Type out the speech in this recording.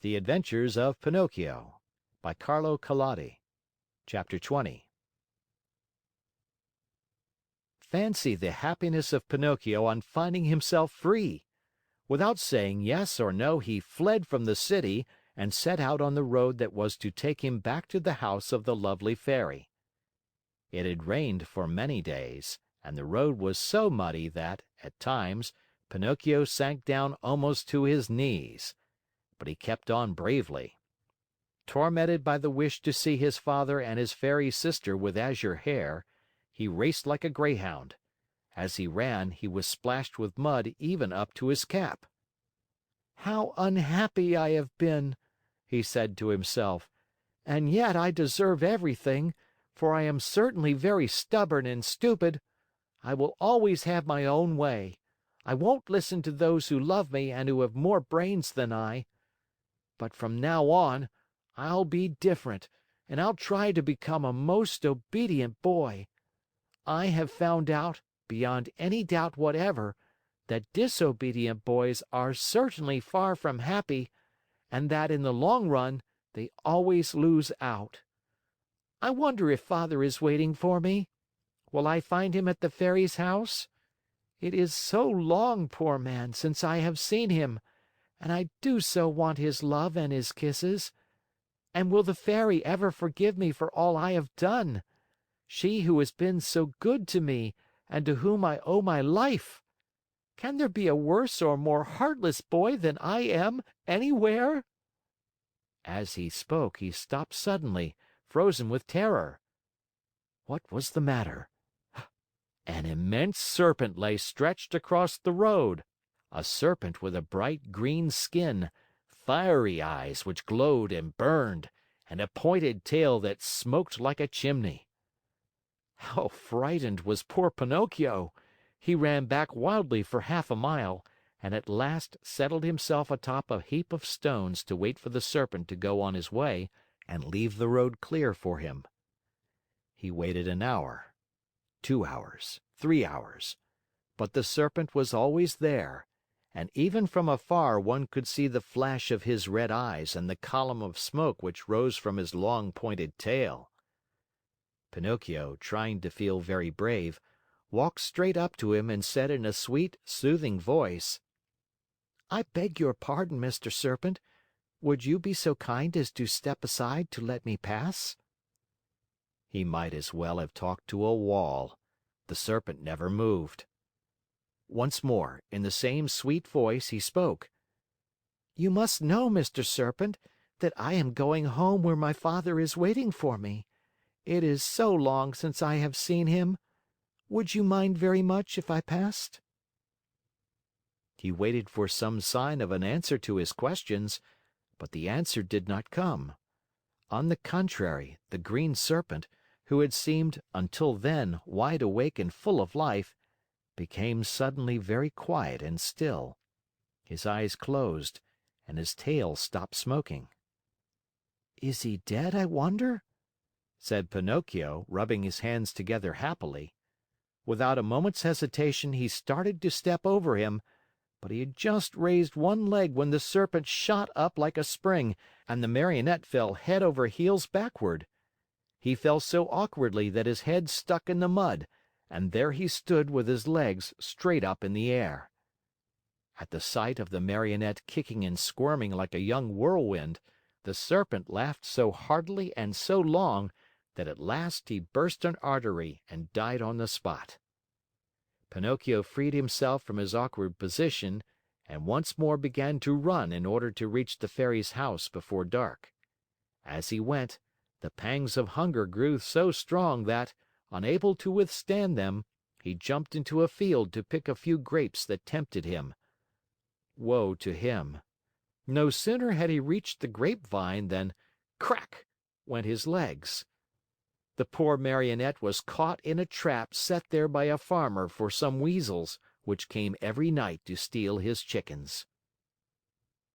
The Adventures of Pinocchio by Carlo Collodi. Chapter 20. Fancy the happiness of Pinocchio on finding himself free! Without saying yes or no, he fled from the city and set out on the road that was to take him back to the house of the lovely Fairy. It had rained for many days, and the road was so muddy that, at times, Pinocchio sank down almost to his knees. But he kept on bravely. Tormented by the wish to see his father and his fairy sister with azure hair, he raced like a greyhound. As he ran, he was splashed with mud even up to his cap. "How unhappy I have been!" he said to himself. "And yet I deserve everything, for I am certainly very stubborn and stupid. I will always have my own way. I won't listen to those who love me and who have more brains than I. But from now on, I'll be different, and I'll try to become a most obedient boy. I have found out, beyond any doubt whatever, that disobedient boys are certainly far from happy, and that in the long run, they always lose out. I wonder if Father is waiting for me? Will I find him at the Fairy's house? It is so long, poor man, since I have seen him, and I do so want his love and his kisses. And will the Fairy ever forgive me for all I have done? She who has been so good to me and to whom I owe my life. Can there be a worse or more heartless boy than I am anywhere?" As he spoke, he stopped suddenly, frozen with terror. What was the matter? An immense serpent lay stretched across the road. A serpent with a bright green skin, fiery eyes which glowed and burned, and a pointed tail that smoked like a chimney. How frightened was poor Pinocchio! He ran back wildly for half a mile, and at last settled himself atop a heap of stones to wait for the serpent to go on his way and leave the road clear for him. He waited an hour, 2 hours, 3 hours, but the serpent was always there, and even from afar one could see the flash of his red eyes and the column of smoke which rose from his long pointed tail. Pinocchio, trying to feel very brave, walked straight up to him and said in a sweet, soothing voice: "I beg your pardon, Mr. Serpent. Would you be so kind as to step aside to let me pass?" He might as well have talked to a wall. The serpent never moved. Once more, in the same sweet voice, he spoke: "You must know, Mr. Serpent, that I am going home where my father is waiting for me. It is so long since I have seen him. Would you mind very much if I passed?" He waited for some sign of an answer to his questions, but the answer did not come. On the contrary, the green serpent, who had seemed, until then, wide awake and full of life, became suddenly very quiet and still. His eyes closed, and his tail stopped smoking. "Is he dead, I wonder?" said Pinocchio, rubbing his hands together happily. Without a moment's hesitation, he started to step over him, but he had just raised one leg when the serpent shot up like a spring, and the Marionette fell head over heels backward. He fell so awkwardly that his head stuck in the mud, and there he stood with his legs straight up in the air. At the sight of the Marionette kicking and squirming like a young whirlwind, the serpent laughed so heartily and so long that at last he burst an artery and died on the spot. Pinocchio freed himself from his awkward position and once more began to run in order to reach the Fairy's house before dark. As he went, the pangs of hunger grew so strong that, unable to withstand them, he jumped into a field to pick a few grapes that tempted him. Woe to him! No sooner had he reached the grapevine than crack went his legs. The poor Marionette was caught in a trap set there by a farmer for some weasels which came every night to steal his chickens.